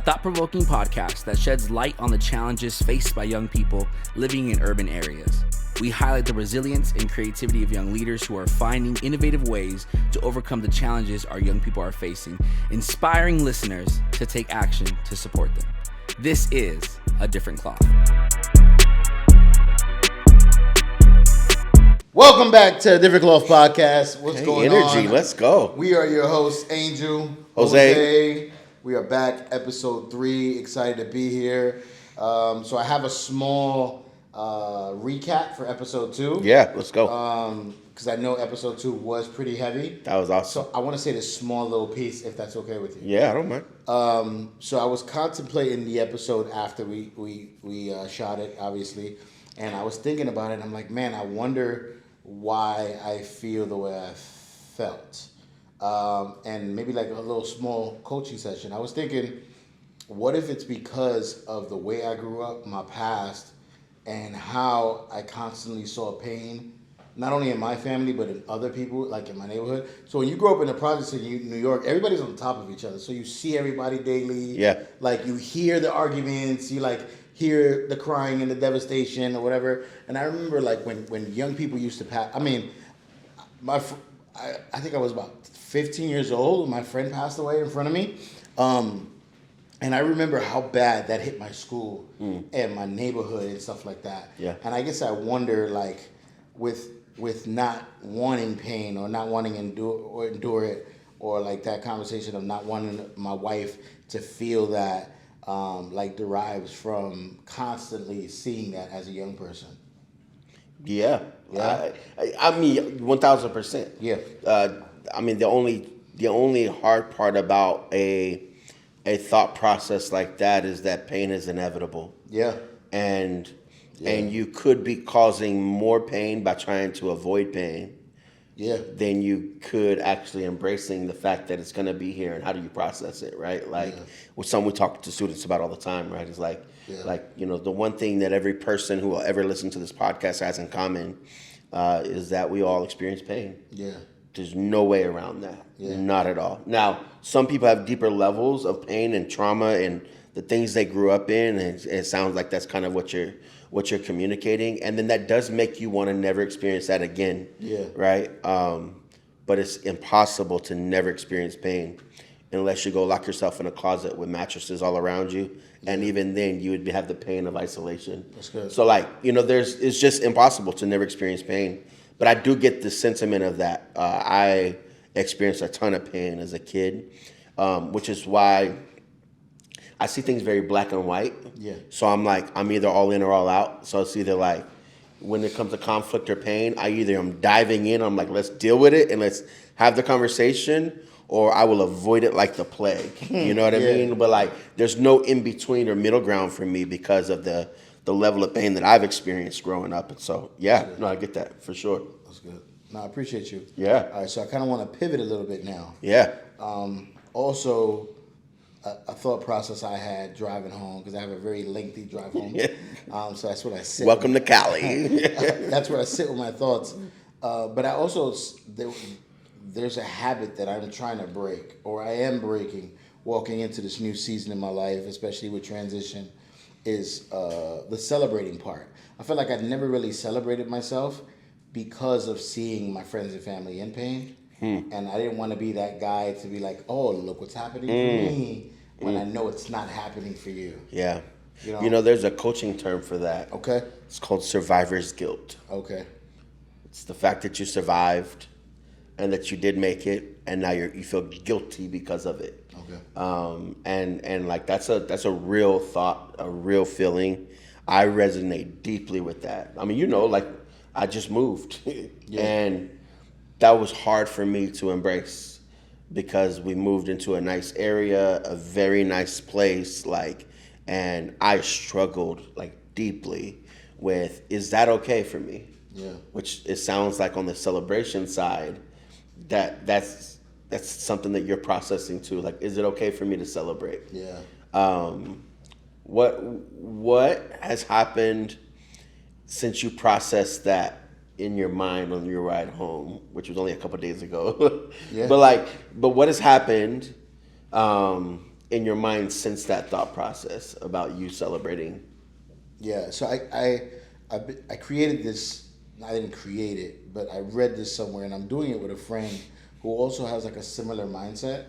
thought-provoking podcast that sheds light on the challenges faced by young people living in urban areas. We highlight the resilience and creativity of young leaders who are finding innovative ways to overcome the challenges our young people are facing, inspiring listeners to take action to support them. This is A Different Cloth. Welcome back to A Different Cloth Podcast. What's going on? Energy, let's go. We are your hosts, Angel, Jose. We are back, episode 3. Excited to be here. So I have a small recap for episode 2. Yeah, let's go. Because I know episode 2 was pretty heavy. That was awesome. So I want to say this small little piece, if that's okay with you. Yeah, I don't mind. So I was contemplating the episode after we shot it, obviously, and I was thinking about it. And I'm like, man, I wonder why I feel the way I felt. And maybe like a little small coaching session. I was thinking, what if it's because of the way I grew up, my past, and how I constantly saw pain, not only in my family, but in other people, like in my neighborhood. So when you grow up in the projects in New York, everybody's on top of each other. So you see everybody daily. Yeah. Like you hear the arguments, you like hear the crying and the devastation or whatever. And I remember like when young people used to pass, I mean, I think I was about 15 years old when my friend passed away in front of me. And I remember how bad that hit my school and my neighborhood and stuff like that. Yeah. And I guess I wonder, like, with not wanting pain or not wanting to endure it, or like that conversation of not wanting my wife to feel that, like derives from constantly seeing that as a young person. Yeah. Yeah. I mean, 1,000%. Yeah. I mean, the only hard part about a thought process like that is that pain is inevitable. Yeah. And you could be causing more pain by trying to avoid pain. Yeah. Than you could actually embracing the fact that it's going to be here, and how do you process it, right? Like, with something we talk to students about all the time, right? It's like, you know, the one thing that every person who will ever listen to this podcast has in common is that we all experience pain. Yeah. There's no way around that. Yeah. Not at all. Now, some people have deeper levels of pain and trauma and the things they grew up in, and it sounds like that's kind of what you're communicating, and then that does make you want to never experience that again. Yeah. Right? But it's impossible to never experience pain unless you go lock yourself in a closet with mattresses all around you, and even then you would have the pain of isolation. That's good. So, like, you know, it's just impossible to never experience pain. But I do get the sentiment of that. I experienced a ton of pain as a kid, which is why I see things very black and white. Yeah. So I'm like, I'm either all in or all out. So it's either like, when it comes to conflict or pain, I either am diving in, I'm like, let's deal with it and let's have the conversation, or I will avoid it like the plague. You know what I mean? But like, there's no in between or middle ground for me because of the level of pain that I've experienced growing up. And so, no, I get that for sure. That's good. No, I appreciate you. Yeah. All right, so I kind of want to pivot a little bit now. Yeah. Also, a thought process I had driving home, because I have a very lengthy drive home. So that's what I sit. Welcome to Cali. That's where I sit with my thoughts. But I also, there's a habit that I'm trying to break, or I am breaking, walking into this new season in my life, especially with transition, is the celebrating part. I feel like I'd never really celebrated myself because of seeing my friends and family in pain. And I didn't want to be that guy to be like, oh, look what's happening for me, when I know it's not happening for you. Yeah. You know, there's a coaching term for that. Okay. It's called survivor's guilt. Okay. It's the fact that you survived and that you did make it, and now you feel guilty because of it. Okay. And like, that's a real thought, a real feeling. I resonate deeply with that. I mean, you know, like, I just moved and that was hard for me to embrace, because we moved into a nice area, a very nice place, like, and I struggled like deeply with, is that okay for me? Yeah. Which it sounds like on the celebration side, that's something that you're processing too. Like, is it okay for me to celebrate? Yeah. What has happened since you processed that in your mind on your ride home, which was only a couple of days ago? Yeah. But what has happened in your mind since that thought process about you celebrating? Yeah, so I created this. I didn't create it, but I read this somewhere, and I'm doing it with a friend who also has like a similar mindset.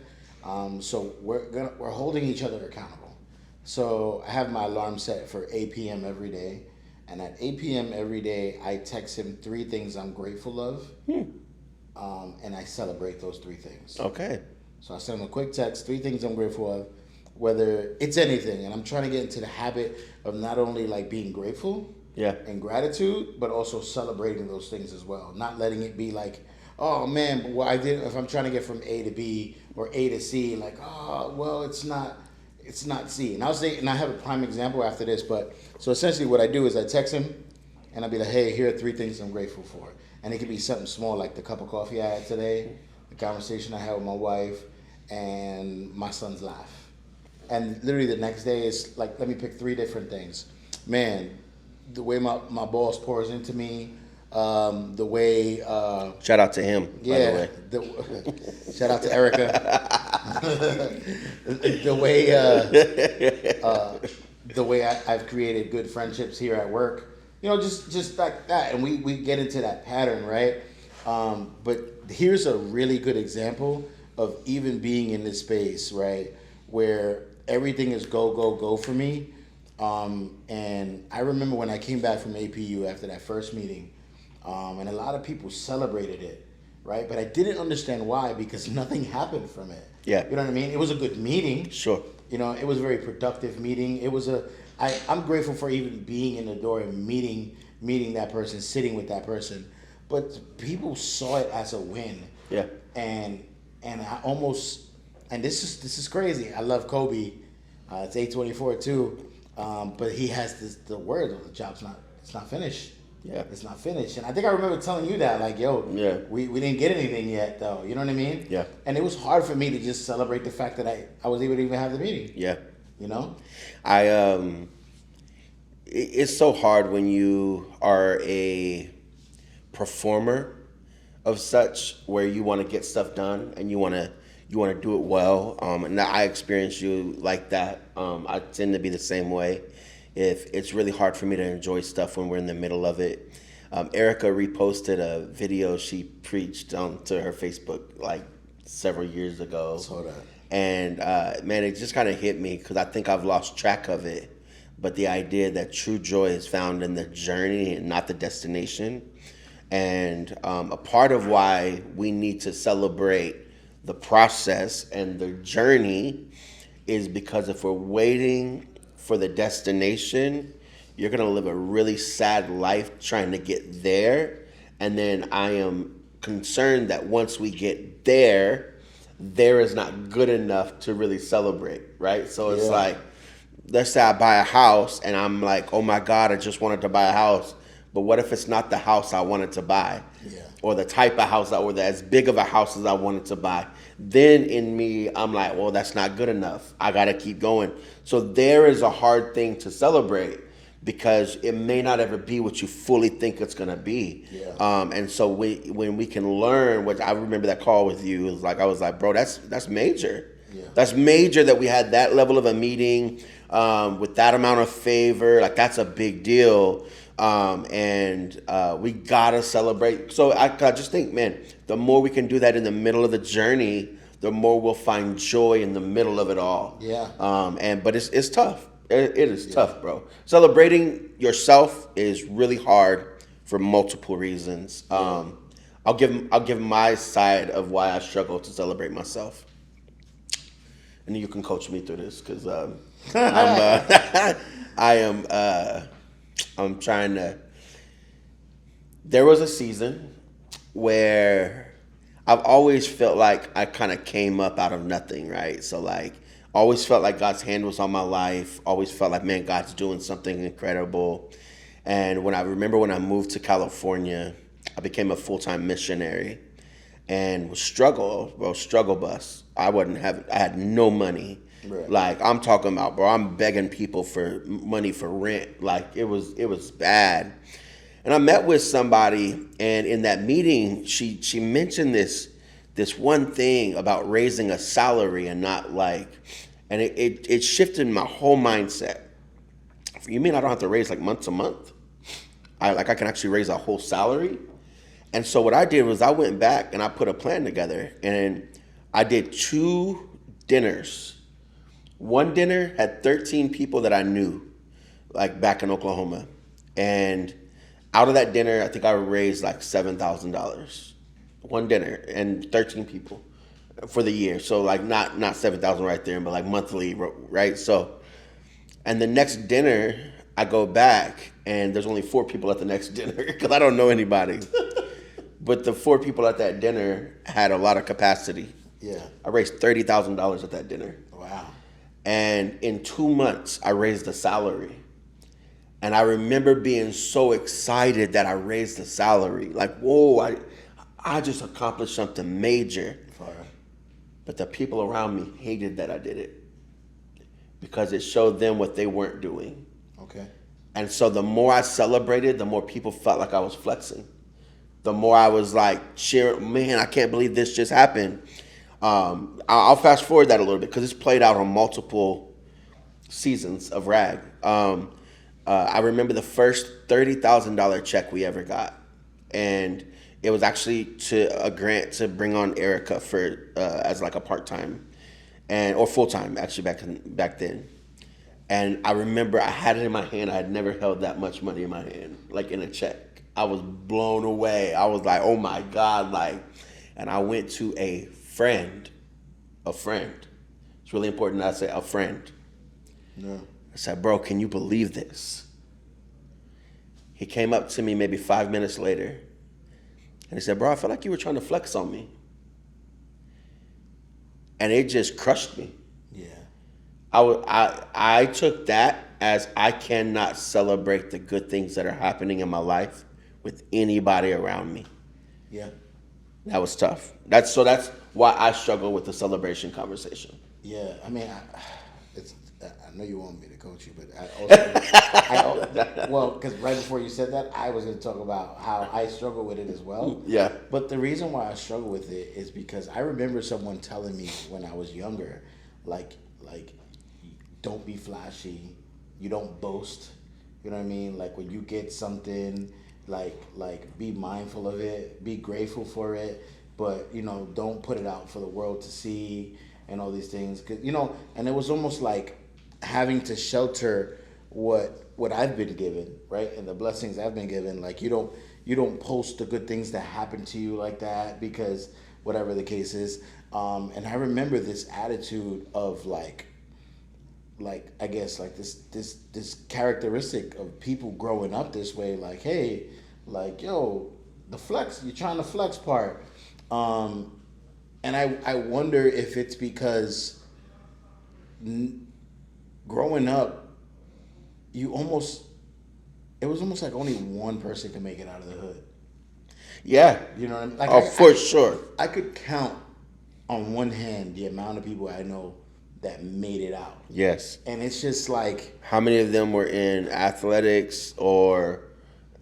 So we're holding each other accountable. So I have my alarm set for 8 p.m. every day, and at 8 p.m. every day, I text him 3 things I'm grateful of, and I celebrate those 3 things. Okay. So I send him a quick text, 3 things I'm grateful of, whether it's anything, and I'm trying to get into the habit of not only like being grateful, and gratitude, but also celebrating those things as well. Not letting it be like, oh man, but what I did, if I'm trying to get from A to B or A to C, like, oh well, it's not C. And I have a prime example after this, but so essentially what I do is I text him and I'll be like, hey, here are 3 things I'm grateful for. And it could be something small like the cup of coffee I had today, the conversation I had with my wife, and my son's laugh. And literally the next day is like, let me pick 3 different things. Man, the way my boss pours into me, the way shout out to him, by the way. Shout out to Erica. the way I've created good friendships here at work, just like that, and we get into that pattern, right? But here's a really good example of even being in this space, right, where everything is go for me. And I remember when I came back from APU after that first meeting, and a lot of people celebrated it, right? But I didn't understand why, because nothing happened from it. Yeah. You know what I mean? It was a good meeting. Sure. It was a very productive meeting. I'm grateful for even being in the door and meeting that person, sitting with that person. But people saw it as a win. Yeah. And I almost, and this is crazy. I love Kobe. It's 8:24 too. But he has the word of the job's not finished. Yeah. It's not finished. And I think I remember telling you that, like, yo, we didn't get anything yet though. You know what I mean? Yeah. And it was hard for me to just celebrate the fact that I was able to even have the meeting. Yeah. It's so hard when you are a performer of such, where you want to get stuff done and you want to do it well. And I experience you like that. I tend to be the same way. If it's really hard for me to enjoy stuff when we're in the middle of it. Erica reposted a video she preached to her Facebook like several years ago. Saw that. And man, it just kind of hit me, because I think I've lost track of it. But the idea that true joy is found in the journey and not the destination. And a part of why we need to celebrate the process and the journey is because if we're waiting for the destination, you're going to live a really sad life trying to get there. And then I am concerned that once we get there is not good enough to really celebrate, right? So it's like, let's say I buy a house and I'm like, oh my God, I just wanted to buy a house. But what if it's not the house I wanted to buy? Yeah. Or the type of house, or as big of a house as I wanted to buy? Then in me, I'm like, well, that's not good enough. I got to keep going. So there is a hard thing to celebrate, because it may not ever be what you fully think it's going to be. Yeah. And so when we can learn, which I remember that call with you, I was like, bro, that's major. Yeah. That's major that we had that level of a meeting with that amount of favor. Like, that's a big deal. And we gotta celebrate. So I just think, man, the more we can do that in the middle of the journey, the more we'll find joy in the middle of it all. Yeah. But it's tough. It is tough, bro. Celebrating yourself is really hard for multiple reasons. I'll give my side of why I struggle to celebrate myself, and you can coach me through this, because I'm trying to. There was a season where I've always felt like I kind of came up out of nothing, right? So like, always felt like God's hand was on my life. Always felt like, man, God's doing something incredible. And when I moved to California, I became a full-time missionary, and was struggle bus. I had no money. Right. Like, I'm talking about, bro, I'm begging people for money for rent. Like, it was bad. And I met with somebody, and in that meeting, she mentioned this one thing about raising a salary and not like And it shifted my whole mindset. You mean I don't have to raise like month to month? I can actually raise a whole salary? And so what I did was I went back and I put a plan together, and I did 2 dinners. One dinner had 13 people that I knew, like back in Oklahoma. And out of that dinner, I think I raised like $7,000. One dinner and 13 people for the year. So like not 7,000 right there, but like monthly, right? So, and the next dinner, I go back and there's only 4 people at the next dinner because I don't know anybody. But the 4 people at that dinner had a lot of capacity. Yeah. I raised $30,000 at that dinner. Wow. And in 2 months, I raised the salary. And I remember being so excited that I raised the salary. Like, whoa, I just accomplished something major. Fire. But the people around me hated that I did it because it showed them what they weren't doing. Okay. And so the more I celebrated, the more people felt like I was flexing. The more I was like cheering, man, I can't believe this just happened. I'll fast forward that a little bit because it's played out on multiple seasons of RAG. I remember the first $30,000 check we ever got. And it was actually to a grant to bring on Erica for as like a part-time or full-time actually back then. And I remember I had it in my hand. I had never held that much money in my hand, like in a check. I was blown away. I was like, oh my God, like, and I went to a friend. It's really important that I say a friend. No. I said, bro, can you believe this? He came up to me maybe 5 minutes later, and he said, bro, I felt like you were trying to flex on me. And it just crushed me. Yeah. I took that as I cannot celebrate the good things that are happening in my life with anybody around me. Yeah. That was tough. That's why I struggle with the celebration conversation. Yeah. I mean, I know you want me to coach you, but I also, well, because right before you said that, I was going to talk about how I struggle with it as well. Yeah. But the reason why I struggle with it is because I remember someone telling me when I was younger, like, don't be flashy, you don't boast. You know what I mean? Like when you get something, like be mindful of it, be grateful for it, but don't put it out for the world to see and all these things. 'Cause, and it was almost like having to shelter what I've been given, right? And the blessings I've been given. Like you don't post the good things that happen to you like that because whatever the case is. And I remember this attitude of like I guess like this characteristic of people growing up this way, like, hey, like, yo, the flex, you're trying to flex part. And I wonder if it's because growing up, it was almost like only one person could make it out of the hood. Yeah. You know what I mean? Like for sure. I could count on one hand the amount of people I know that made it out. Yes. And it's just like, how many of them were in athletics or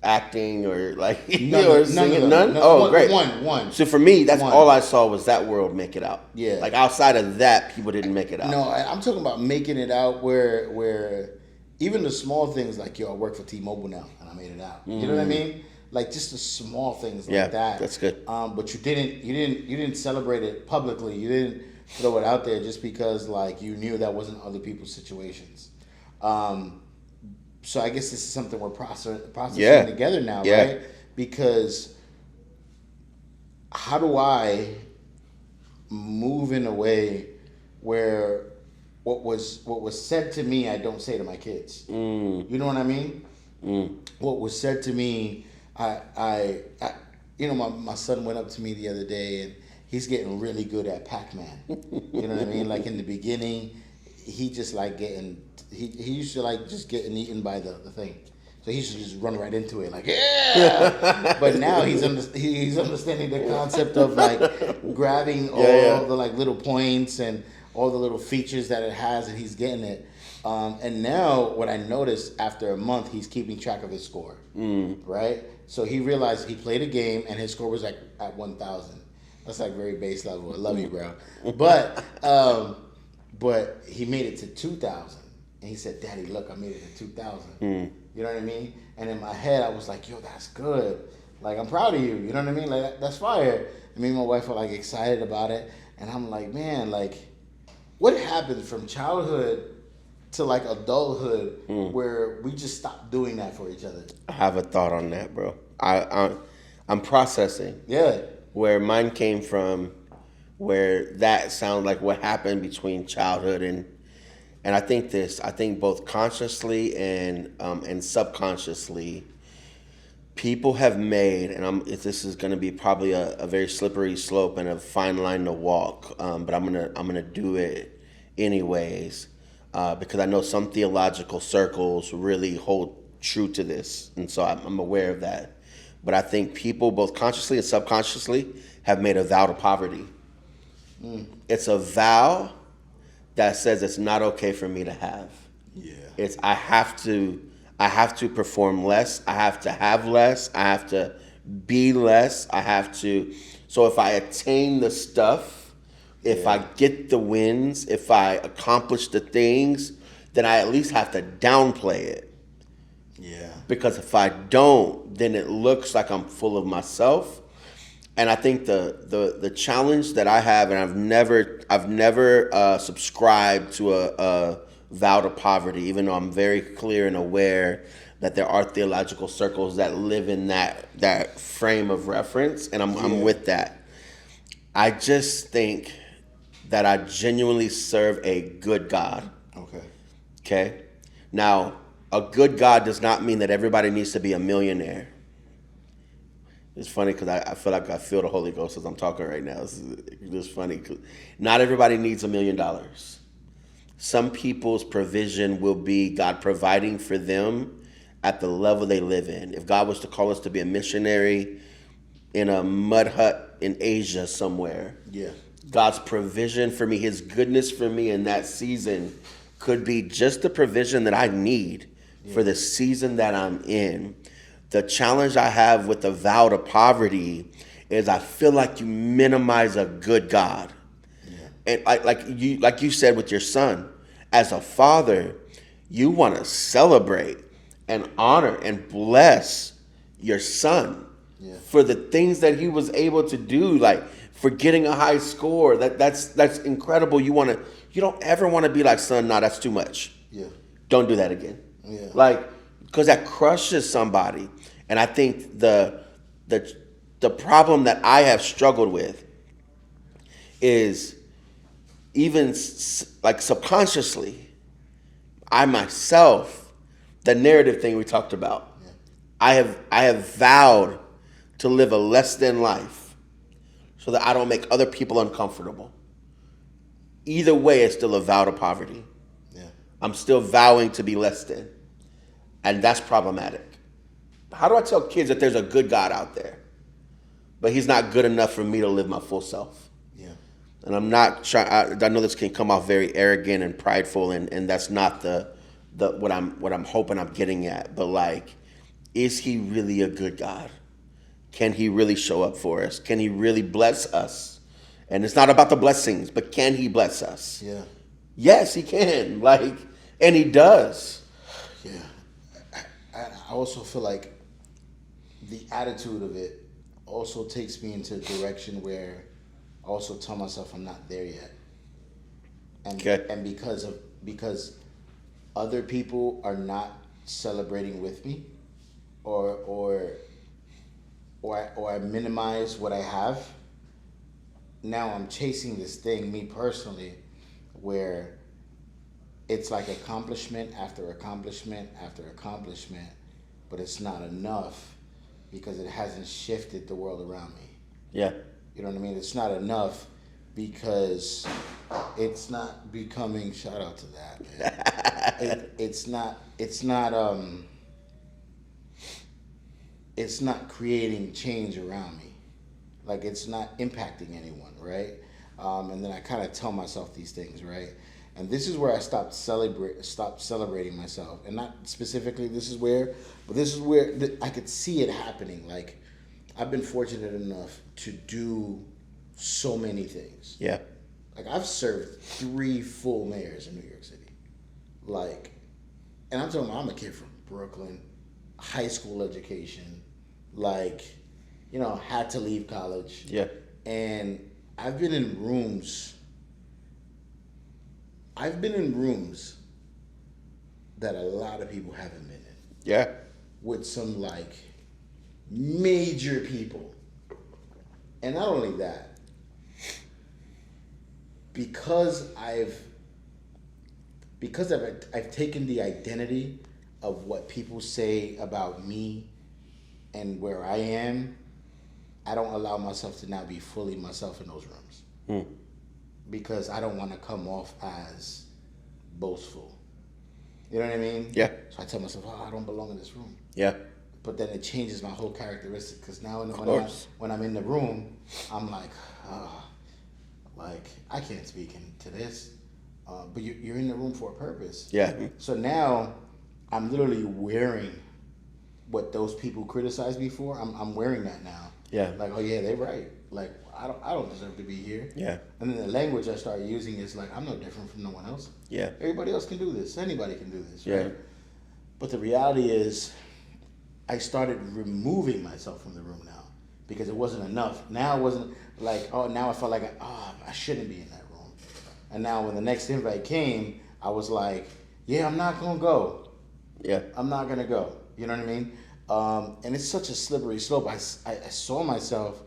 acting or like none? None? Oh, great. One. So for me, that's all I saw was that world make it out. Yeah. Like outside of that, people didn't make it out. No, I'm talking about making it out where even the small things like, yo, I work for T-Mobile now and I made it out. You know what I mean? Like just the small things like that. Yeah, that's good. But you didn't celebrate it publicly. You didn't throw it out there just because like you knew that wasn't other people's situations. So I guess this is something we're processing together now, right? Because how do I move in a way where what was said to me I don't say to my kids? You know what I mean? What was said to me, I my son went up to me the other day and he's getting really good at Pac-Man. You know what I mean? Like in the beginning, he just like he used to like just getting eaten by the thing. So he used to just run right into it like, yeah! But now he's understanding the concept of like grabbing all the like little points and all the little features that it has, and he's getting it. And now what I noticed after a month, he's keeping track of his score, right? So he realized he played a game and his score was like at 1,000. That's like very base level. I love you, bro. But but he made it to 2,000. And he said, Daddy, look, I made it to 2,000. You know what I mean? And in my head, I was like, yo, that's good. Like, I'm proud of you. You know what I mean? Like, that's fire. And me and my wife were, like, excited about it. And I'm like, man, like, what happened from childhood to, like, adulthood where we just stopped doing that for each other? I have a thought on that, bro. I'm processing. Yeah. Where mine came from, where that sounds like what happened between childhood and I think both consciously and subconsciously, people have made, and this is going to be probably a very slippery slope and a fine line to walk, but I'm gonna do it anyways, because I know some theological circles really hold true to this, and so I'm aware of that. But I think people, both consciously and subconsciously, have made a vow to poverty. It's a vow that says it's not okay for me to have. Yeah. It's I have to perform less. I have to have less. I have to be less. So if I attain the stuff, if I get the wins, if I accomplish the things, then I at least have to downplay it. Yeah. Because if I don't, then it looks like I'm full of myself. And I think the challenge that I have, and I've never subscribed to a vow to poverty, even though I'm very clear and aware that there are theological circles that live in that frame of reference, and I'm with that. I just think that I genuinely serve a good God. Okay? Now, a good God does not mean that everybody needs to be a millionaire. It's funny because I feel like I feel the Holy Ghost as I'm talking right now. It's just funny. Not everybody needs $1 million. Some people's provision will be God providing for them at the level they live in. If God was to call us to be a missionary in a mud hut in Asia somewhere, God's provision for me, his goodness for me in that season could be just the provision that I need for the season that I'm in. The challenge I have with the vow to poverty is I feel like you minimize a good God. And like you said with your son, as a father, you want to celebrate and honor and bless your son for the things that he was able to do, like for getting a high score. That's incredible. You don't ever want to be like, son, nah, that's too much. Don't do that again. Like, because that crushes somebody. And I think the problem that I have struggled with is even like subconsciously, I myself, the narrative thing we talked about, I have vowed to live a less than life so that I don't make other people uncomfortable. Either way, it's still a vow to poverty. I'm still vowing to be less than. And that's problematic. How do I tell kids that there's a good God out there, but he's not good enough for me to live my full self? And I'm not trying. I know this can come off very arrogant and prideful, and that's not the what I'm hoping I'm getting at. But like, is he really a good God? Can he really show up for us? Can he really bless us? And it's not about the blessings, but can he bless us? Yes, he can. Like, and he does. I also feel like the attitude of it also takes me into a direction where I also tell myself I'm not there yet. And because other people are not celebrating with me, or I minimize what I have, now I'm chasing this thing, me personally, where it's like accomplishment after accomplishment after accomplishment, but it's not enough because it hasn't shifted the world around me. You know what I mean? It's not enough because it's not becoming, shout out to that, man. It's not creating change around me. Like, it's not impacting anyone, right? And then I kind of tell myself these things, right? And this is where I stopped celebrating myself. And not specifically this is where I could see it happening. Like, I've been fortunate enough to do so many things. Like, I've served 3 full mayors in New York City. Like, and I'm talking about, I'm a kid from Brooklyn, high school education, like, you know, had to leave college. Yeah. And I've been in rooms that a lot of people haven't been in. Yeah. With some, like, major people. And not only that, because I've taken the identity of what people say about me and where I am, I don't allow myself to now be fully myself in those rooms. Because I don't want to come off as boastful. You know what I mean? Yeah. So I tell myself, I don't belong in this room. Yeah. But then it changes my whole characteristic, because now when I'm in the room, I'm like, like, I can't speak into this. But you're in the room for a purpose. Yeah. So now I'm literally wearing what those people criticized me for. I'm wearing that now. Yeah. Like, oh yeah, they're right. Like, I don't deserve to be here. Yeah. And then the language I start using is like, I'm no different from no one else. Yeah. Everybody else can do this. Anybody can do this. Yeah. Right? But the reality is, I started removing myself from the room now, because it wasn't enough. Now it wasn't like, now I felt like, I shouldn't be in that room. And now when the next invite came, I was like, yeah, I'm not going to go. Yeah. I'm not going to go. You know what I mean? And it's such a slippery slope. I saw myself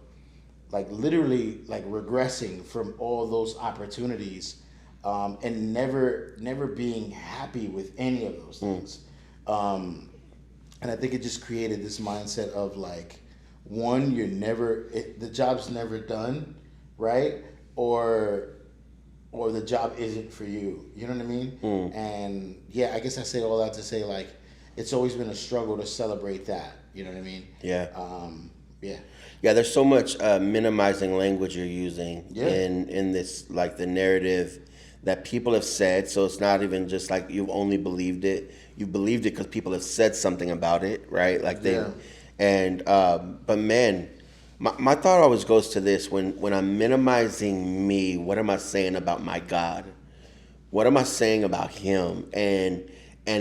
like literally like regressing from all those opportunities, and never being happy with any of those things. And I think it just created this mindset of like, one, the job's never done, right? Or the job isn't for you. You know what I mean? And yeah, I guess I say all that to say, like, it's always been a struggle to celebrate that. You know what I mean? Yeah. Yeah. Yeah, there's so much minimizing language you're using Yeah. in this, like, the narrative that people have said. So it's not even just like you've only believed it. You believed it because people have said something about it, right? Like but man, my thought always goes to this: when I'm minimizing me, what am I saying about my God? What am I saying about Him and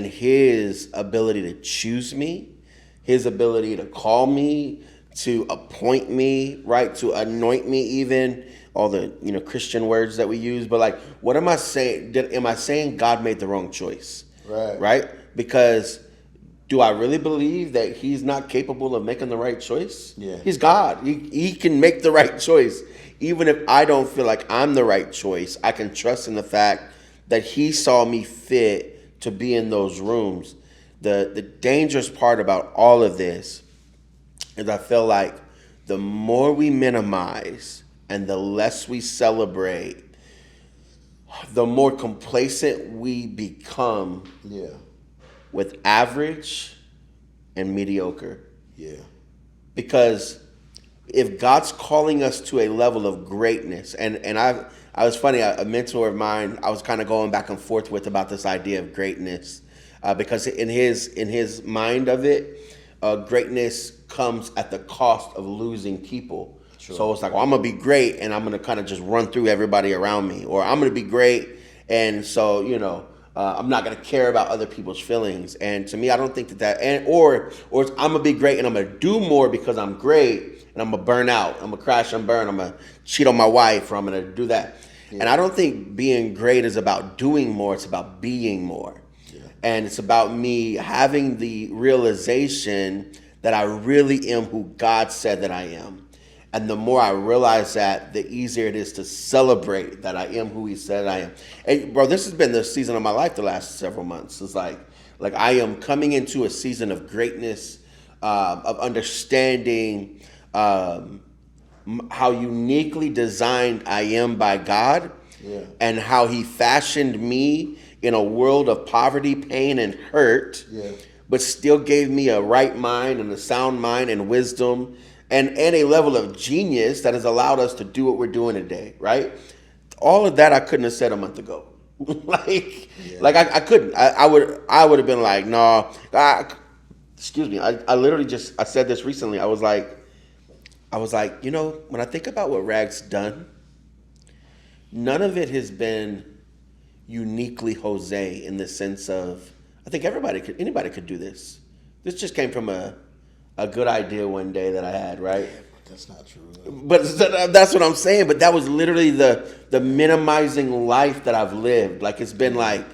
His ability to choose me, His ability to call me, to appoint me, right? To anoint me, even all the Christian words that we use. But like, what am I saying? Am I saying God made the wrong choice? Right. Right? Because do I really believe that He's not capable of making the right choice? Yeah. He's God. He can make the right choice. Even if I don't feel like I'm the right choice, I can trust in the fact that He saw me fit to be in those rooms. The dangerous part about all of this is I feel like the more we minimize and the less we celebrate, the more complacent we become. Yeah. With average and mediocre. Yeah. Because if God's calling us to a level of greatness, and I was funny, a mentor of mine, I was kind of going back and forth with about this idea of greatness, because in his mind of it, greatness comes at the cost of losing people. Sure. So it's like, well, I'm gonna be great, and I'm gonna kind of just run through everybody around me, or I'm gonna be great, and so I'm not gonna care about other people's feelings. And to me, I don't think or it's, I'm gonna be great and I'm gonna do more because I'm great, and I'm gonna burn out, I'm gonna crash and burn, I'm gonna cheat on my wife, or I'm gonna do that. Yeah. And I don't think being great is about doing more, it's about being more. Yeah. And it's about me having the realization that I really am who God said that I am. And the more I realize that, the easier it is to celebrate that I am who He said I am. And bro, this has been the season of my life the last several months. It's like I am coming into a season of greatness, of understanding how uniquely designed I am by God, and how He fashioned me in a world of poverty, pain, and hurt, but still gave me a right mind and a sound mind and wisdom, and a level of genius that has allowed us to do what we're doing today, right? All of that I couldn't have said a month ago. I couldn't. I would have been like, no. Excuse me. I literally I said this recently. I was like, when I think about what Rag's done, none of it has been uniquely Jose in the sense of, I think anybody could do this. This just came from a good idea one day that I had, right? Yeah, but that's not true. But that's what I'm saying. But that was literally the minimizing life that I've lived. Like it's been like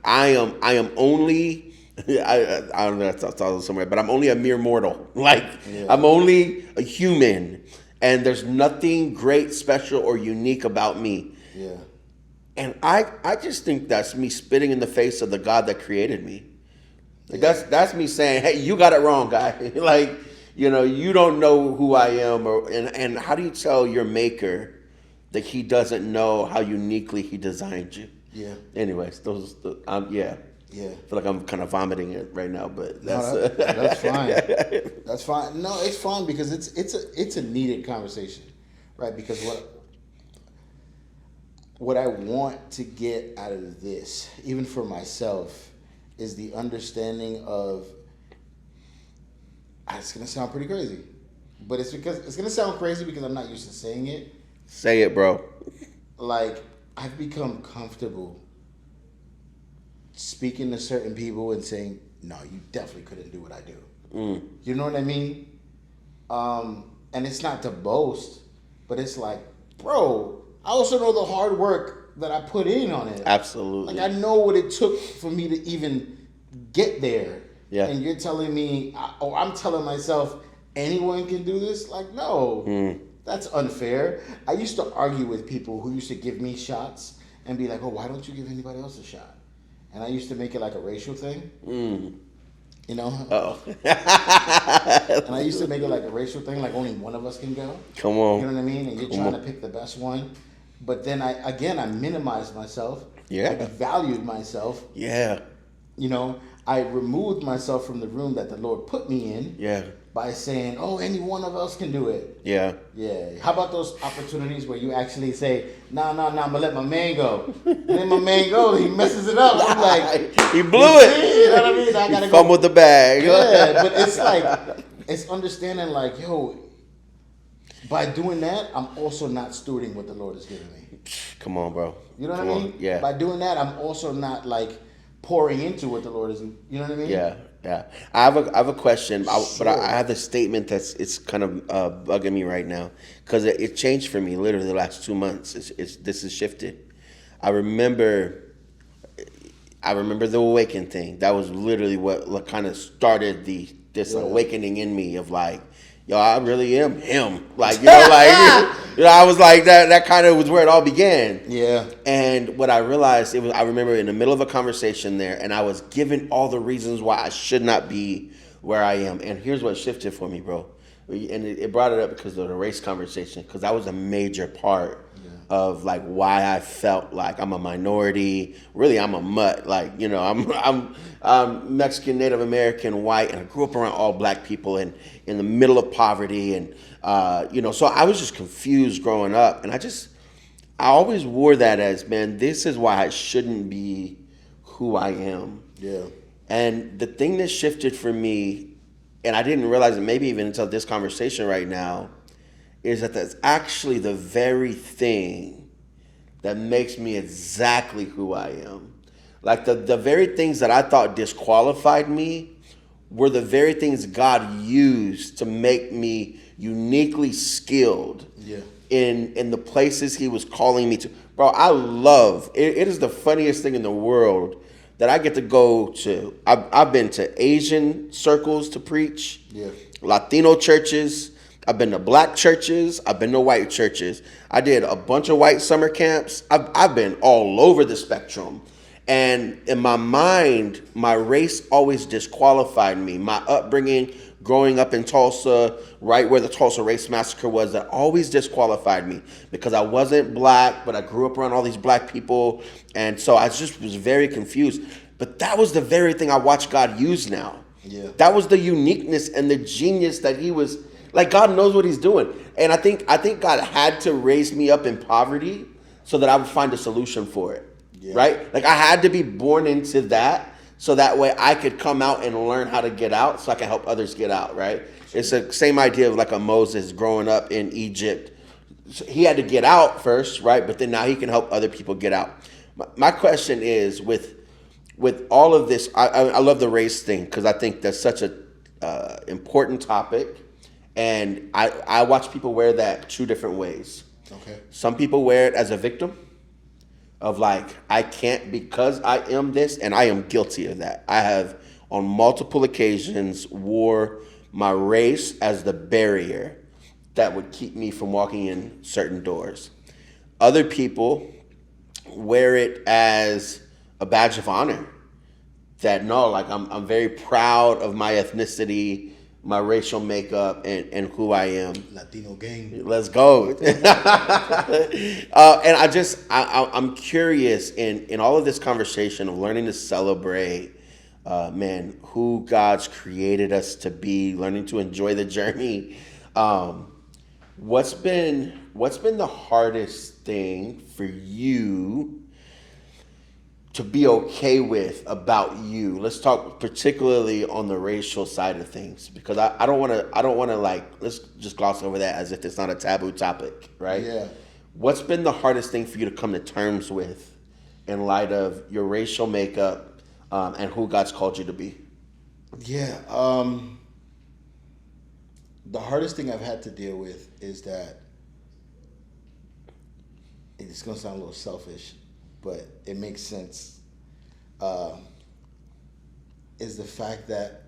I am only I don't know, that's somewhere, but I'm only a mere mortal. Like I'm only a human, and there's nothing great, special, or unique about me. Yeah. And I just think that's me spitting in the face of the God that created me. Like that's me saying, hey, you got it wrong, guy. Like, you don't know who I am, and how do you tell your maker that he doesn't know how uniquely he designed you? Yeah. Anyways, yeah. Yeah. I feel like I'm kind of vomiting it right now, but that's fine. That's fine. No, it's fine because it's a needed conversation, right? Because what I want to get out of this, even for myself, is the understanding of. It's gonna sound pretty crazy, but it's gonna sound crazy because I'm not used to saying it. Say it, bro. Like, I've become comfortable speaking to certain people and saying, no, you definitely couldn't do what I do. You know what I mean? And it's not to boast, but it's like, bro, I also know the hard work that I put in on it. Absolutely. Like, I know what it took for me to even get there. Yeah. And you're telling me, I'm telling myself, anyone can do this? Like, no, that's unfair. I used to argue with people who used to give me shots and be like, oh, why don't you give anybody else a shot? And I used to make it like a racial thing. You know? Uh-oh. And I used to make it like a racial thing, like only one of us can go. Come on. You know what I mean? And you're trying to pick the best one. But then I minimized myself. Yeah. I devalued myself. Yeah. I removed myself from the room that the Lord put me in. Yeah. By saying, oh, any one of us can do it. Yeah. Yeah. How about those opportunities where you actually say, nah, I'm going to let my man go. And then my man goes, he messes it up. I'm like, he blew it. You know what I mean? I got to go. Fumbled the bag. Yeah, but it's like, it's understanding like, yo, by doing that, I'm also not stewarding what the Lord has given me. Come on, bro. You know what I mean? Yeah. By doing that, I'm also not like pouring into what the Lord is, you know what I mean? Yeah. Yeah, I have a question, but I have a statement it's kind of bugging me right now because it changed for me literally the last 2 months. This has shifted. I remember the awaken thing. That was literally what kind of started this awakening in me of like, yo, I really am him. Like, I was like that kind of was where it all began. Yeah. And what I realized, I remember in the middle of a conversation there, and I was given all the reasons why I should not be where I am. And here's what shifted for me, bro. And it brought it up because of the race conversation, because that was a major part of like why I felt like I'm a minority. Really, I'm a mutt. Like, I'm Mexican, Native American, white, and I grew up around all black people and in the middle of poverty. And, so I was just confused growing up. And I always wore that as, man, this is why I shouldn't be who I am. Yeah. And the thing that shifted for me, and I didn't realize it maybe even until this conversation right now, is that that's actually the very thing that makes me exactly who I am. Like the very things that I thought disqualified me were the very things God used to make me uniquely skilled in the places he was calling me to. Bro, I love, it is the funniest thing in the world that I get to go to. I've been to Asian circles to preach, Latino churches, I've been to black churches. I've been to white churches. I did a bunch of white summer camps. I've been all over the spectrum. And in my mind, my race always disqualified me. My upbringing, growing up in Tulsa, right where the Tulsa Race Massacre was, that always disqualified me because I wasn't black, but I grew up around all these black people. And so I just was very confused. But that was the very thing I watched God use now. Yeah. That was the uniqueness and the genius that he was. Like, God knows what he's doing. And I think God had to raise me up in poverty so that I would find a solution for it, right? Like, I had to be born into that so that way I could come out and learn how to get out so I can help others get out, right? It's the same idea of like a Moses growing up in Egypt, he had to get out first, right? But then now he can help other people get out. My question is, with all of this, I love the race thing because I think that's such a important topic, and I watch people wear that two different ways. Okay. Some people wear it as a victim of like, I can't because I am this, and I am guilty of that. I have on multiple occasions wore my race as the barrier that would keep me from walking in certain doors. Other people wear it as a badge of honor. That no, like I'm very proud of my ethnicity, my racial makeup, and who I am. Latino gang. Let's go. And I'm curious in all of this conversation of learning to celebrate, man, who God's created us to be, learning to enjoy the journey. What's been the hardest thing for you to be okay with about you? Let's talk particularly on the racial side of things, because I don't want to like, let's just gloss over that as if it's not a taboo topic, right? Yeah. What's been the hardest thing for you to come to terms with in light of your racial makeup and who God's called you to be? Yeah. The hardest thing I've had to deal with is that, it's going to sound a little selfish, but it makes sense, is the fact that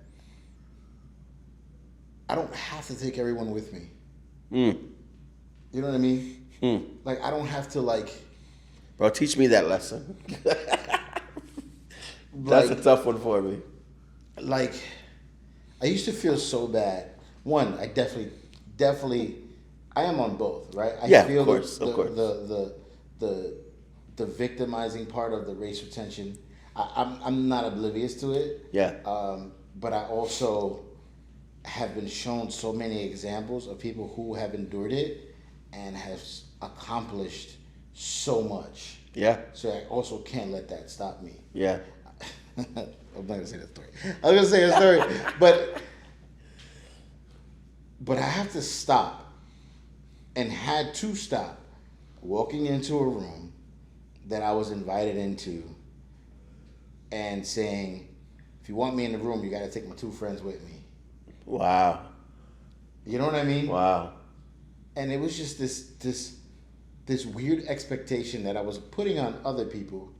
I don't have to take everyone with me. You know what I mean? Like, I don't have to, like... Bro, teach me that lesson. That's a tough one for me. Like, I used to feel so bad. One, I definitely, I am on both, right? I feel of course. The victimizing part of the racial tension. I'm not oblivious to it. Yeah. But I also have been shown so many examples of people who have endured it and have accomplished so much. Yeah. So I also can't let that stop me. Yeah. I'm not gonna say that story. I was gonna say a story, but I have to stop, and had to stop, walking into a room that I was invited into and saying, if you want me in the room, you got to take my two friends with me. Wow. You know what I mean? Wow. And it was just this weird expectation that I was putting on other people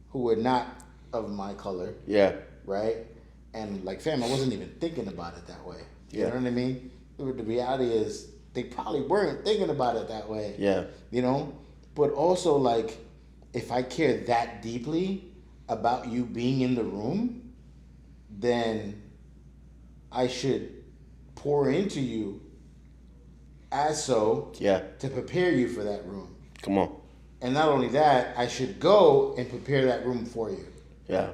who were not of my color. Yeah. Right? And like, fam, I wasn't even thinking about it that way. You Yeah. know what I mean? The reality is they probably weren't thinking about it that way. Yeah. You know? But also, like, if I care that deeply about you being in the room, then I should pour into you as so to prepare you for that room. Come on. And not only that, I should go and prepare that room for you. Yeah.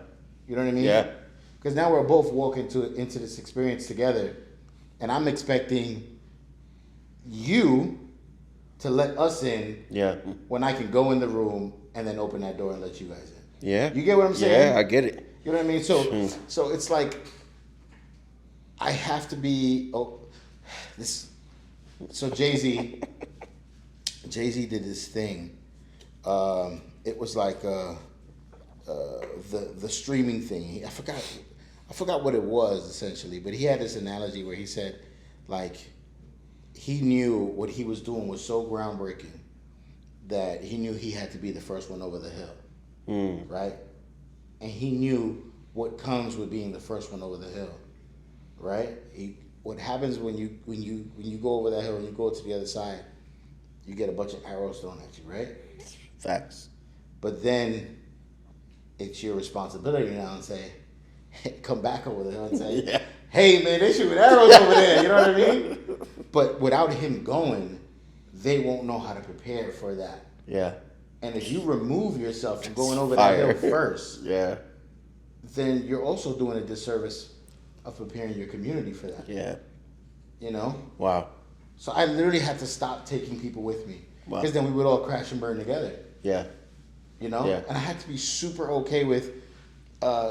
You know what I mean? Yeah. Because now we're both walking into this experience together, and I'm expecting you to let us in when I can go in the room and then open that door and let you guys in. Yeah. You get what I'm saying? Yeah, I get it. You know what I mean? So it's like I have to be so Jay-Z did this thing. It was like the streaming thing. I forgot what it was essentially, but he had this analogy where he said, like, he knew what he was doing was so groundbreaking that he knew he had to be the first one over the hill, right? And he knew what comes with being the first one over the hill, right? What happens when you go over that hill and you go to the other side, you get a bunch of arrows thrown at you, right? Facts. But then it's your responsibility now and say, come back over there and say, hey man, they shooting arrows over there, you know what I mean? But without him going, they won't know how to prepare for that. Yeah. And if you remove yourself from going over that hill first, then you're also doing a disservice of preparing your community for that. Yeah. You know? Wow. So I literally had to stop taking people with me. Because then we would all crash and burn together. Yeah. You know? Yeah. And I had to be super okay with,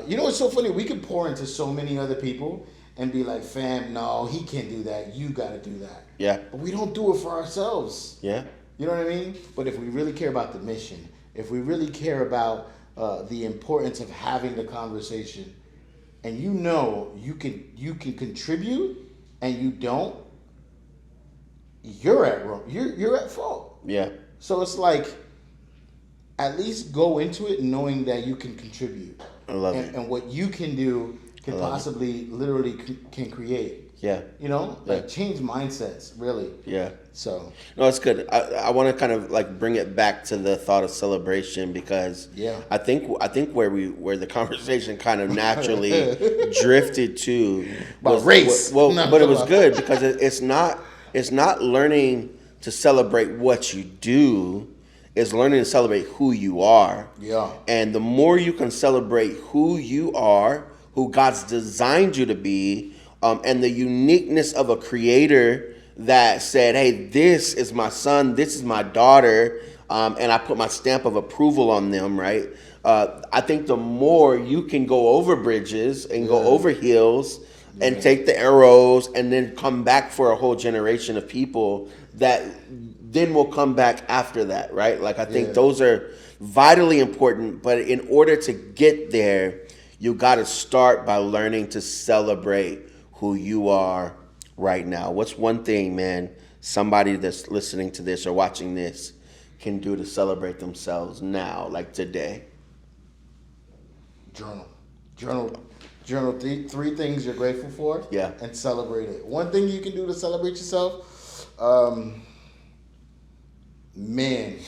you know what's so funny? We could pour into so many other people and be like, fam, no, he can't do that. You got to do that. Yeah. But we don't do it for ourselves. Yeah. You know what I mean? But if we really care about the mission, if we really care about the importance of having the conversation, and you know you can contribute, and you don't, you're at wrong. You're at fault. Yeah. So it's like, at least go into it knowing that you can contribute. I love it. And what you can do can possibly, literally can create. Yeah. You know, like change mindsets, really. Yeah. So. No, it's good. I want to kind of like bring it back to the thought of celebration, because I think where the conversation kind of naturally drifted to was race. But it was good because it's not learning to celebrate what you do. It's learning to celebrate who you are. Yeah. And the more you can celebrate who you are, who God's designed you to be, and the uniqueness of a creator that said, hey, this is my son, this is my daughter, and I put my stamp of approval on them, right? I think the more you can go over bridges and go over hills and take the arrows and then come back for a whole generation of people that then will come back after that, right? Like, I think those are vitally important, but in order to get there, you got to start by learning to celebrate who you are right now. What's one thing, man, somebody that's listening to this or watching this can do to celebrate themselves now, like today? Journal three things you're grateful for. Yeah. And celebrate it. One thing you can do to celebrate yourself, man,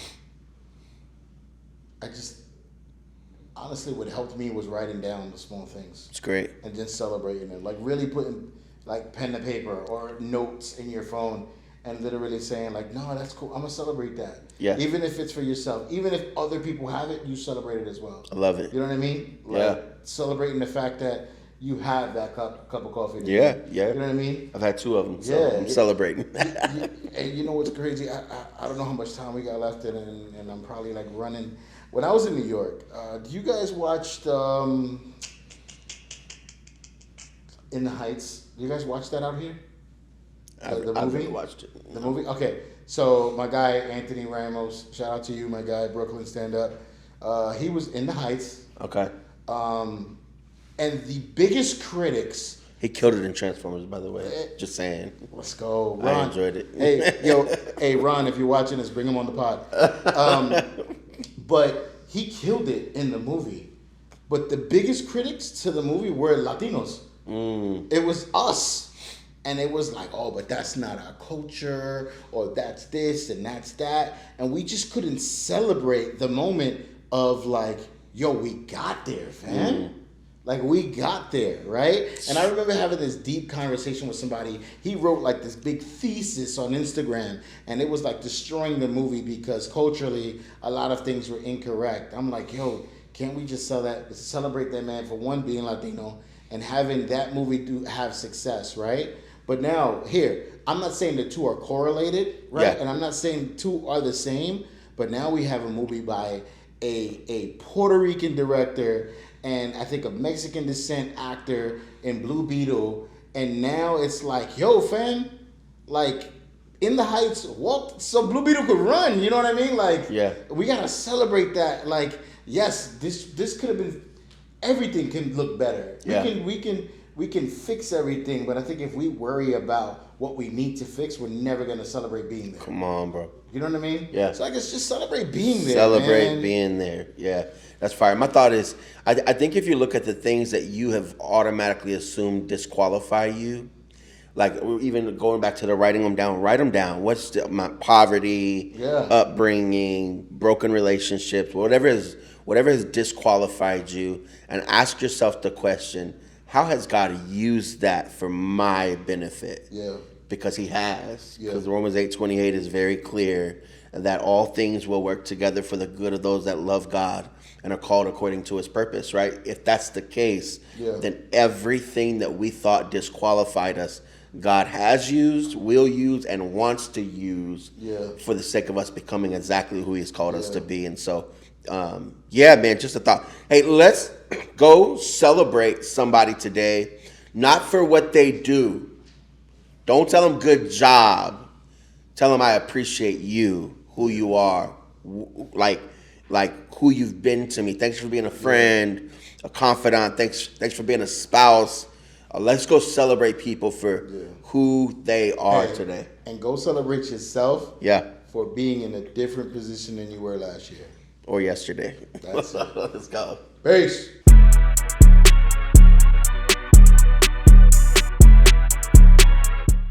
honestly, what helped me was writing down the small things. It's great. And then celebrating it. Like, really putting, like, pen to paper or notes in your phone and literally saying, like, no, that's cool. I'm going to celebrate that. Yeah. Even if it's for yourself. Even if other people have it, you celebrate it as well. I love it. You know what I mean? Like, celebrating the fact that you have that cup of coffee today. Yeah. You know what I mean? I've had 2 of them, so I'm celebrating. And you know what's crazy? I don't know how much time we got left in, and I'm probably, like, running. When I was in New York, do you guys watch In the Heights? Do you guys watch that out here? The I've movie? never watched it. The movie? Okay. So my guy, Anthony Ramos, shout out to you, my guy, Brooklyn Stand Up. He was in the Heights. Okay. And the biggest critics... He killed it in Transformers, by the way. Just saying. Let's go, Ron. I enjoyed it. Hey, Ron, if you're watching this, bring him on the pod. But he killed it in the movie. But the biggest critics to the movie were Latinos. It was us. And it was like, oh, but that's not our culture, or that's this and that's that. And we just couldn't celebrate the moment of, like, yo, we got there, fam. Like, we got there, right? And I remember having this deep conversation with somebody. He wrote, like, this big thesis on Instagram, and it was, like, destroying the movie because culturally a lot of things were incorrect. I'm like, yo, can't we just celebrate that man for one, being Latino, and having that movie have success, right? But now, here, I'm not saying the two are correlated, right? Yeah. And I'm not saying two are the same, but now we have a movie by a Puerto Rican director and I think a Mexican descent actor in Blue Beetle, and now it's like, yo, fam, like, In the Heights walked so Blue Beetle could run, you know what I mean? Like, we gotta celebrate that. Like, yes, this could have been, everything can look better. We can fix everything, but I think if we worry about what we need to fix, we're never gonna celebrate being there. Come on, bro. You know what I mean? Yeah. So I guess just celebrate being there. Celebrate being there. Yeah. That's fire. My thought is, I think if you look at the things that you have automatically assumed disqualify you, like even going back to the write them down. What's my poverty, upbringing, broken relationships, whatever has disqualified you, and ask yourself the question, how has God used that for my benefit? Yeah. Because he has. Because Romans 8:28 is very clear that all things will work together for the good of those that love God and are called according to his purpose, right? If that's the case, then everything that we thought disqualified us, God has used, will use, and wants to use for the sake of us becoming exactly who he's called us to be. And so, man, just a thought. Hey, let's go celebrate somebody today, not for what they do. Don't tell them good job. Tell them I appreciate you, who you are, like who you've been to me. Thanks for being a friend, a confidant. Thanks for being a spouse. Let's go celebrate people for who they are today. And go celebrate yourself Yeah. for being in a different position than you were last year. Or yesterday. That's it. Let's go. Peace.